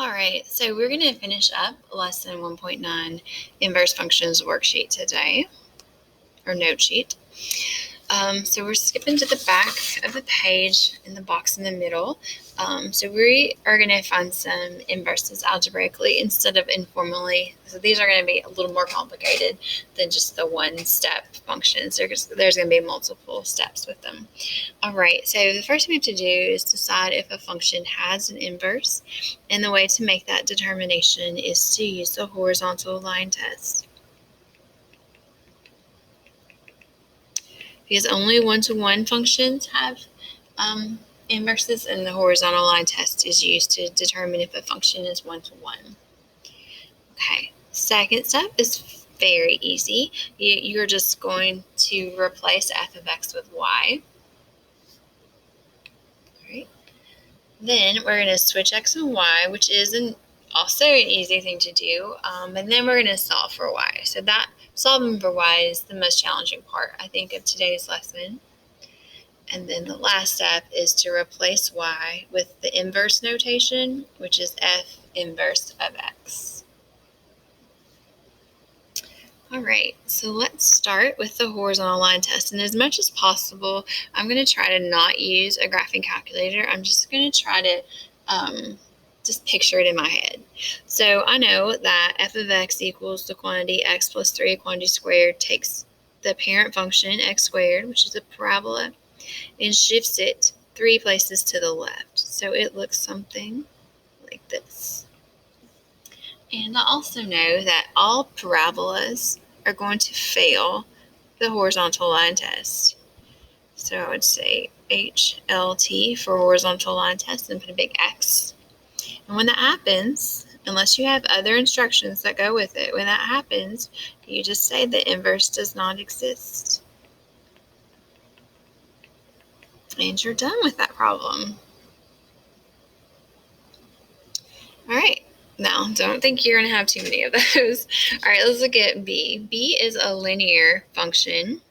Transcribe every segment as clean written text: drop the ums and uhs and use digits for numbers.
All right, so we're going to finish up lesson 1.9 inverse functions worksheet today, or note sheet. So we're skipping to the back of the page in the box in the middle. So we are going to find some inverses algebraically instead of informally. So these are going to be a little more complicated than just the one-step functions. There's going to be multiple steps with them. All right, so the first thing we have to do is decide if a function has an inverse. And the way to make that determination is to use the horizontal line test. Because only one-to-one functions have inverses, and the horizontal line test is used to determine if a function is one-to-one. Okay, second step is very easy. You're just going to replace f of x with y. All right. Then we're going to switch x and y, which is also an easy thing to do, and then we're going to solve for y. So that solving for y is the most challenging part, I think, of today's lesson. And then the last step is to replace y with the inverse notation, which is f inverse of x. All right, so let's start with the horizontal line test. And as much as possible, I'm going to try to not use a graphing calculator. I'm just going to try to just picture it in my head. So I know that f of x equals the quantity x plus 3 quantity squared takes the parent function x squared, which is a parabola, and shifts it 3 places to the left. So it looks something like this. And I also know that all parabolas are going to fail the horizontal line test. So I would say HLT for horizontal line test and put a big X. And when that happens, unless you have other instructions that go with it, when that happens, you just say the inverse does not exist. And you're done with that problem. All right. Now, don't think you're going to have too many of those. All right, let's look at B. B is a linear function.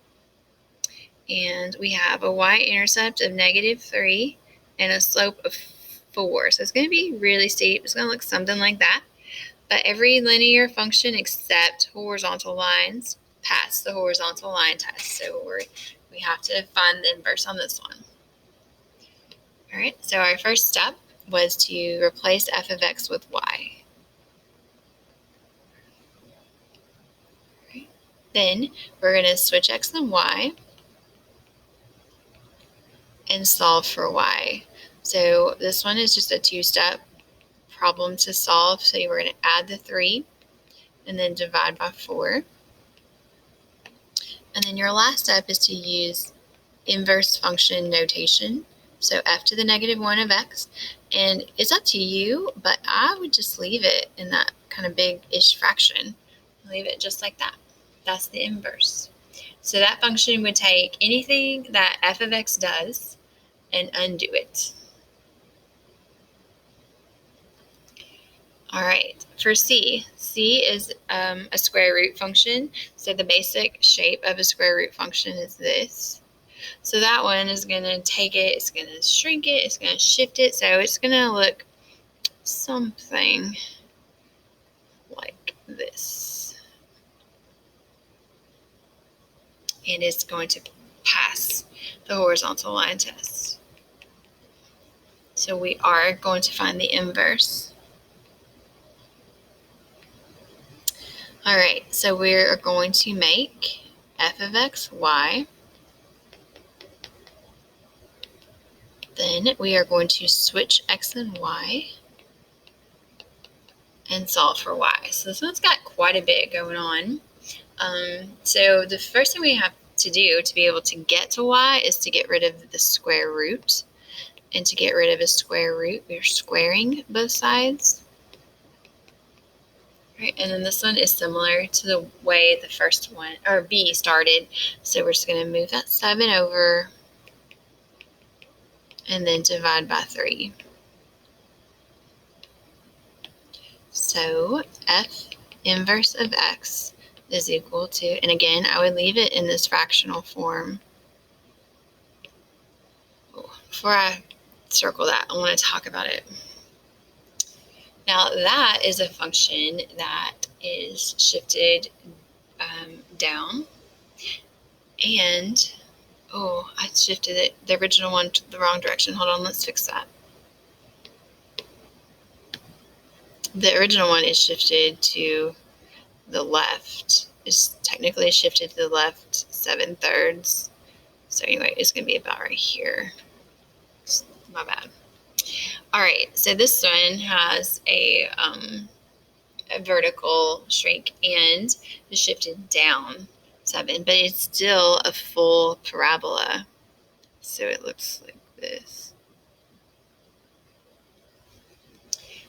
And we have a y-intercept of -3 and a slope of 4. So it's going to be really steep. It's going to look something like that. But every linear function except horizontal lines pass the horizontal line test. So we have to find the inverse on this one. All right, so our first step was to replace f of x with y. Right. Then we're going to switch x and y and solve for y. So this one is just a two-step problem to solve. So we're going to add the 3 and then divide by 4. And then your last step is to use inverse function notation. So f to the -1 of x. And it's up to you, but I would just leave it in that kind of big-ish fraction. Leave it just like that. That's the inverse. So that function would take anything that f of x does and undo it. All right, for C, C is a square root function. So the basic shape of a square root function is this. So that one is going to take it, it's going to shrink it, it's going to shift it. So it's going to look something like this. And it's going to pass the horizontal line test. So we are going to find the inverse. All right, so we're going to make f of x y. Then we are going to switch x and y and solve for y. So this one's got quite a bit going on. So the first thing we have to do to be able to get to y is to get rid of the square root. And to get rid of a square root, we're squaring both sides. Right, and then this one is similar to the way the first one, or B, started. So we're just going to move that 7 over and then divide by 3. So f inverse of x is equal to, and again, I would leave it in this fractional form. Before I circle that, I want to talk about it. Now that is a function that is shifted down, and I shifted it, the original one, to the wrong direction. Hold on, let's fix that. The original one is shifted to the left. It's technically shifted to the left 7/3. So anyway, it's going to be about right here. My bad. All right, so this one has a vertical shrink and is shifted down 7, but it's still a full parabola. So it looks like this.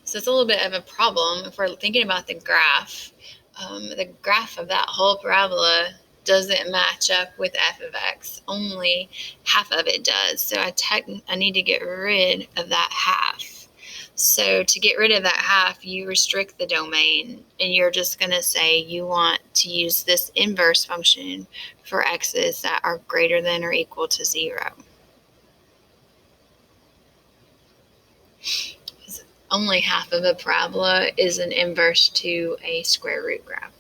So it's a little bit of a problem if we're thinking about the graph. The graph of that whole parabola doesn't match up with f of x. Only half of it does. So I need to get rid of that half. So to get rid of that half, you restrict the domain, and you're just going to say you want to use this inverse function for x's that are greater than or equal to 0. Only half of a parabola is an inverse to a square root graph.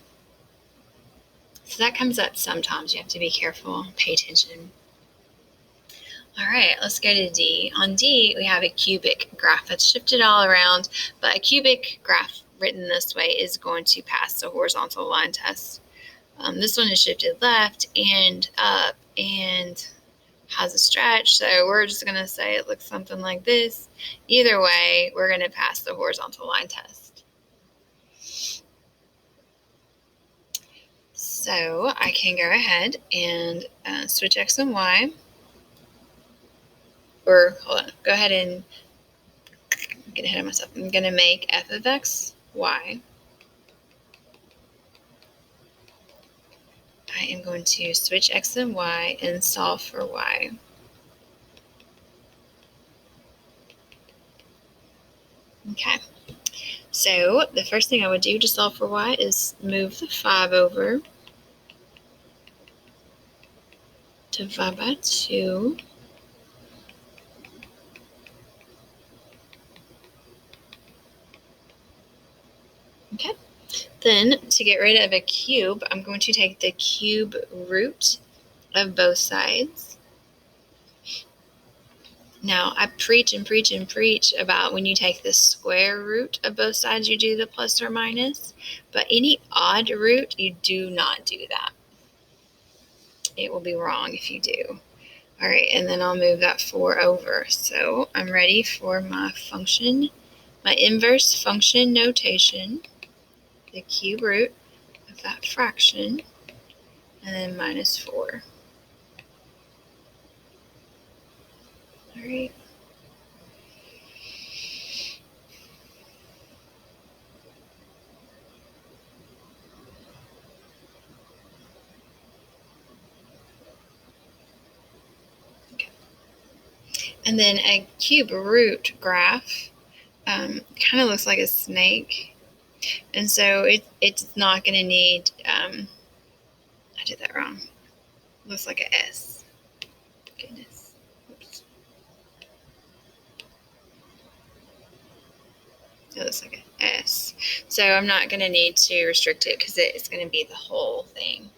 So that comes up sometimes. You have to be careful, pay attention. All right, let's go to D. On D, we have a cubic graph that's shifted all around, but a cubic graph written this way is going to pass the horizontal line test. This one is shifted left and up and has a stretch, so we're just going to say it looks something like this. Either way, we're going to pass the horizontal line test. So I can go ahead and switch x and y, or hold on, go ahead and get ahead of myself. I'm going to make f of x, y. I am going to switch x and y and solve for y. Okay, so the first thing I would do to solve for y is move the 5 over, divide by 2. Okay, then to get rid of a cube, I'm going to take the cube root of both sides. Now, I preach and preach and preach about when you take the square root of both sides, you do the plus or minus, but any odd root, you do not do that. It will be wrong if you do. All right, and then I'll move that 4 over. So I'm ready for my function, my inverse function notation, the cube root of that fraction, and then minus 4. All right. Okay. And then a cube root graph kind of looks like a snake. And so it's not going to need, I did that wrong. Looks like an S. Goodness. Oops. It looks like an S. So I'm not going to need to restrict it because it's going to be the whole thing.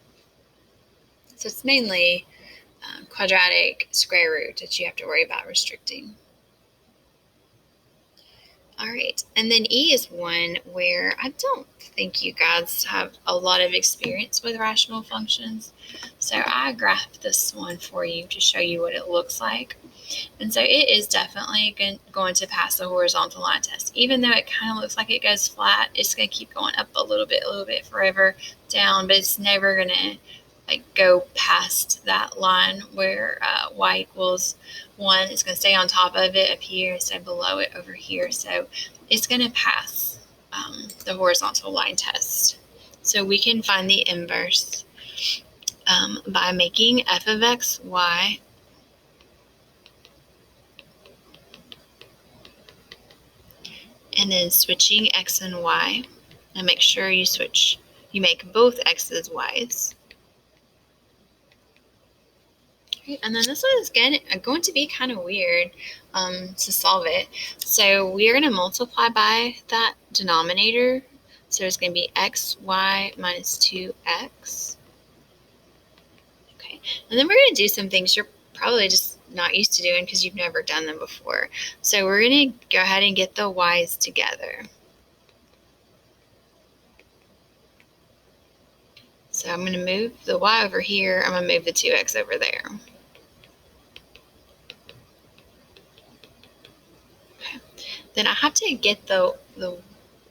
So it's mainly quadratic square root that you have to worry about restricting. All right, and then E is one where I don't think you guys have a lot of experience with rational functions. So I graphed this one for you to show you what it looks like. And so it is definitely going to pass the horizontal line test. Even though it kind of looks like it goes flat, it's going to keep going up a little bit forever down, but it's never going to go past that line where y equals 1. It's going to stay on top of it up here, stay below it over here. So it's going to pass the horizontal line test. So we can find the inverse by making f of x, y and then switching x and y. And make sure you make both x's y's. Okay, and then this one is going to be kind of weird to solve it. So we are going to multiply by that denominator. So it's going to be xy minus 2x. Okay, and then we're going to do some things you're probably just not used to doing because you've never done them before. So we're going to go ahead and get the y's together. So I'm going to move the y over here. I'm going to move the 2x over there. Okay. Then I have to get the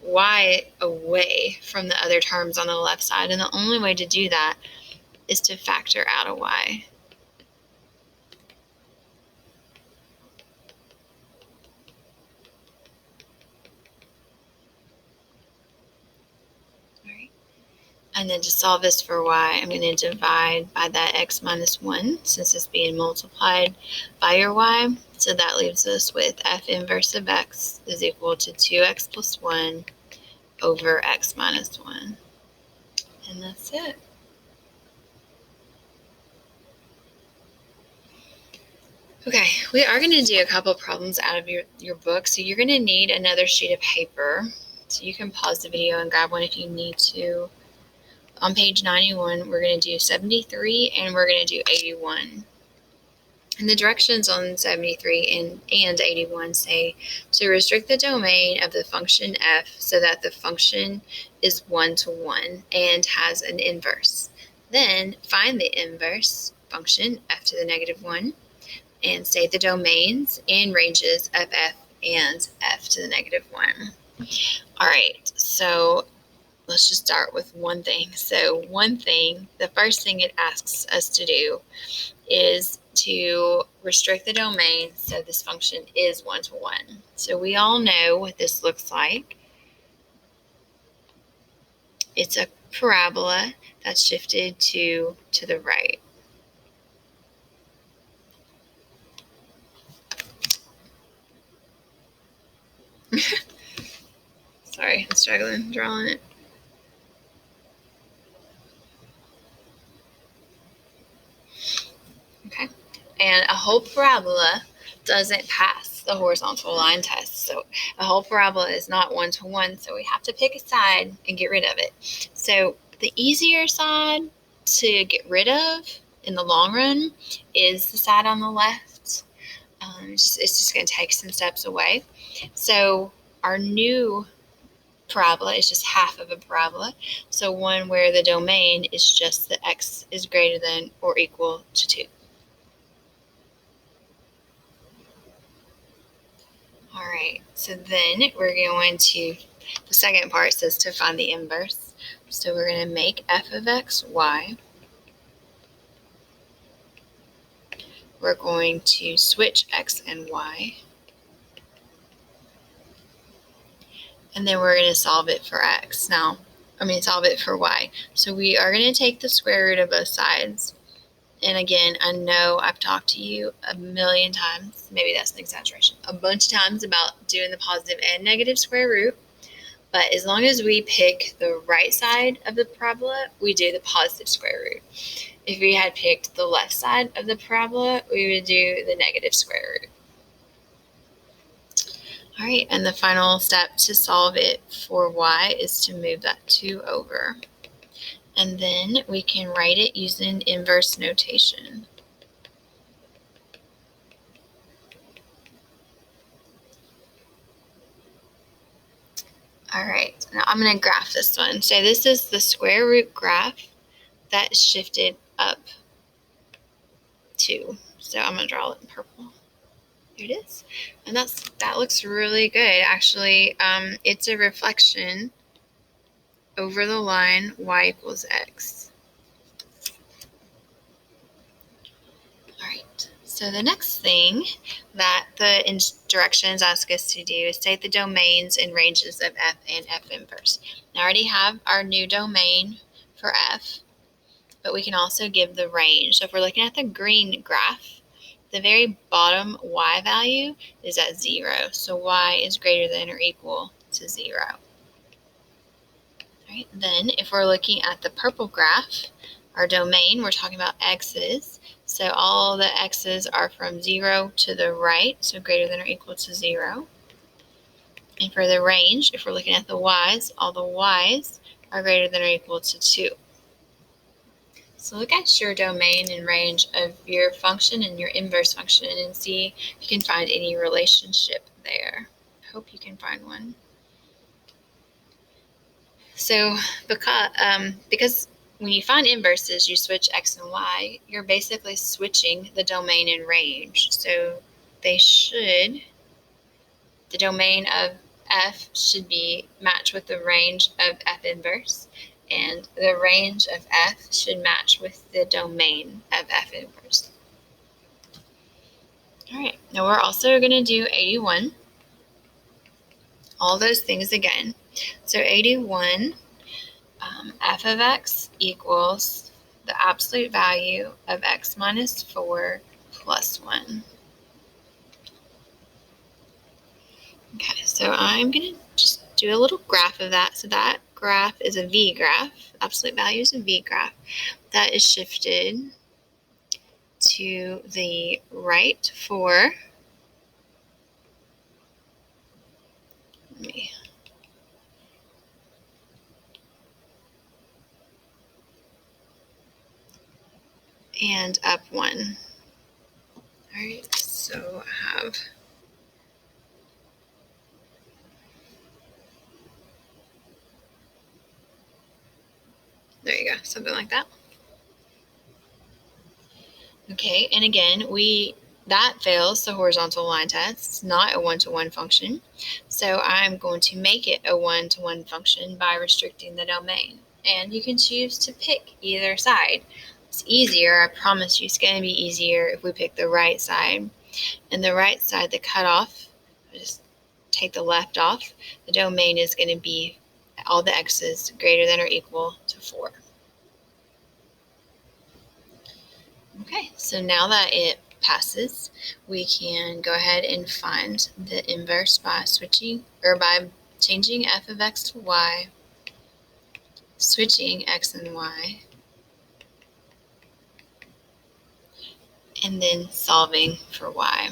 y away from the other terms on the left side. And the only way to do that is to factor out a y. And then to solve this for y, I'm going to divide by that x minus 1, since it's being multiplied by your y. So that leaves us with f inverse of x is equal to 2x plus 1 over x minus 1. And that's it. Okay, we are going to do a couple of problems out of your book. So you're going to need another sheet of paper. So you can pause the video and grab one if you need to. On page 91, we're going to do 73 and we're going to do 81. And the directions on 73 and 81 say to restrict the domain of the function f so that the function is 1-to-1 and has an inverse. Then find the inverse function f to the negative 1 and state the domains and ranges of f and f to the negative 1. All right, so let's just start with one thing. So the first thing it asks us to do is to restrict the domain so this function is 1-to-1. So we all know what this looks like. It's a parabola that's shifted to the right. Sorry, I'm struggling drawing it. Okay, and a whole parabola doesn't pass the horizontal line test. So a whole parabola is not 1-to-1, so we have to pick a side and get rid of it. So the easier side to get rid of in the long run is the side on the left. It's just going to take some steps away. So our new parabola is just half of a parabola. So one where the domain is just the x is greater than or equal to 2. All right, so then we're going to, the second part says to find the inverse. So we're going to make f of x y. We're going to switch x and y. And then we're going to solve it for x. Solve it for y. So we are going to take the square root of both sides. And again, I know I've talked to you a million times, maybe that's an exaggeration, a bunch of times about doing the positive and negative square root. But as long as we pick the right side of the parabola, we do the positive square root. If we had picked the left side of the parabola, we would do the negative square root. All right, and the final step to solve it for y is to move that 2 over. And then we can write it using inverse notation. All right, now I'm going to graph this one. So this is the square root graph that shifted up 2. So I'm going to draw it in purple. There it is. And that looks really good. Actually, it's a reflection over the line y equals x. All right. So the next thing that the directions ask us to do is state the domains and ranges of f and f inverse. Now I already have our new domain for f, but we can also give the range. So if we're looking at the green graph, the very bottom y value is at 0. So y is greater than or equal to 0. All right. Then if we're looking at the purple graph, our domain, we're talking about x's. So all the x's are from 0 to the right, so greater than or equal to 0. And for the range, if we're looking at the y's, all the y's are greater than or equal to 2. So look at your domain and range of your function and your inverse function and see if you can find any relationship there. I hope you can find one. So because when you find inverses, you switch x and y, you're basically switching the domain and range. So the domain of f should be matched with the range of f inverse, and the range of f should match with the domain of f inverse. All right, now we're also going to do 81. All those things again. So 81, f of x equals the absolute value of x minus 4 plus 1. Okay, so I'm going to just do a little graph of that. So that graph is a V graph. Absolute value is a V graph. That is shifted to the right 4. And up 1. All right, so I have there you go, something like that. Okay, and again, that fails the horizontal line test. It's not a one-to-one function. So I'm going to make it a one-to-one function by restricting the domain. And you can choose to pick either side. It's easier, I promise you, it's going to be easier if we pick the right side. And the right side, the cutoff, just take the left off. The domain is going to be all the x's greater than or equal to 4. Okay, so now that it passes, we can go ahead and find the inverse by changing f of x to y, switching x and y, and then solving for y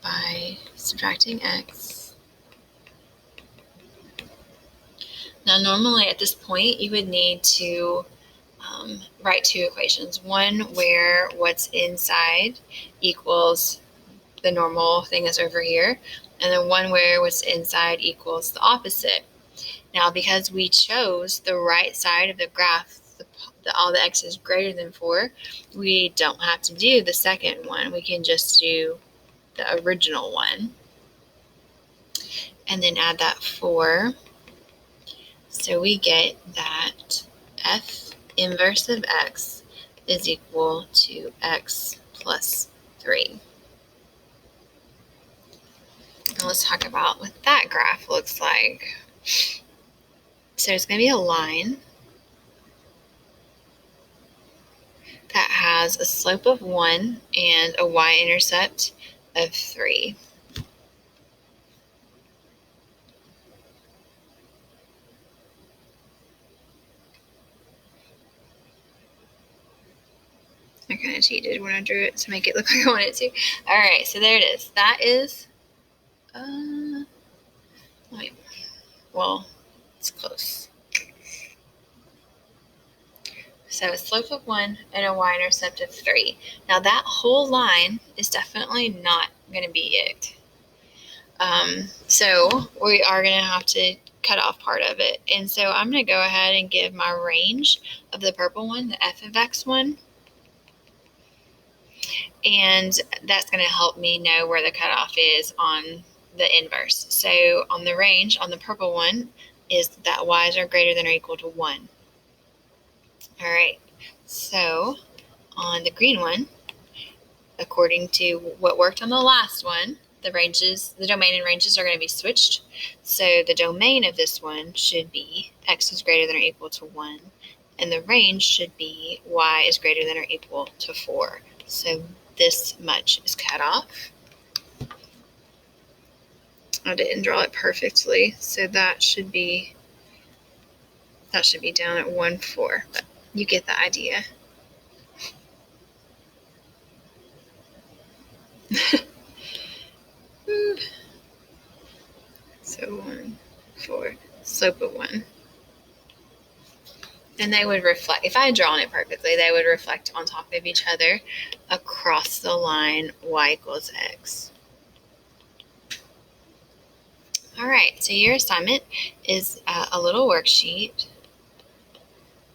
by subtracting x. Now normally at this point you would need to write two equations. One where what's inside equals the normal thing that's over here, and then one where what's inside equals the opposite. Now, because we chose the right side of the graph, all the x is greater than 4, we don't have to do the second one. We can just do the original one and then add that 4. So we get that f inverse of x is equal to x plus 3. Now let's talk about what that graph looks like. So it's going to be a line that has a slope of 1 and a y-intercept of 3. I kind of cheated when I drew it to make it look like I wanted to. All right, so there it is. That is, well, it's close. So a slope of 1 and a y-intercept of 3. Now that whole line is definitely not going to be it. So we are going to have to cut off part of it. And so I'm going to go ahead and give my range of the purple one, the f of x one. And that's going to help me know where the cutoff is on the inverse. So on the range, on the purple one, is that y's are greater than or equal to 1. All right, so on the green one, according to what worked on the last one, the domain and ranges are going to be switched. So the domain of this one should be x is greater than or equal to 1, and the range should be y is greater than or equal to 4. So this much is cut off. I didn't draw it perfectly, so that should be down at 1, 4, but you get the idea. So 1, 4, slope of 1. And they would reflect, if I had drawn it perfectly, they would reflect on top of each other across the line y equals x. All right, so your assignment is a little worksheet.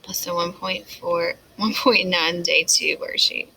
Lesson 1.9, day 2 worksheet.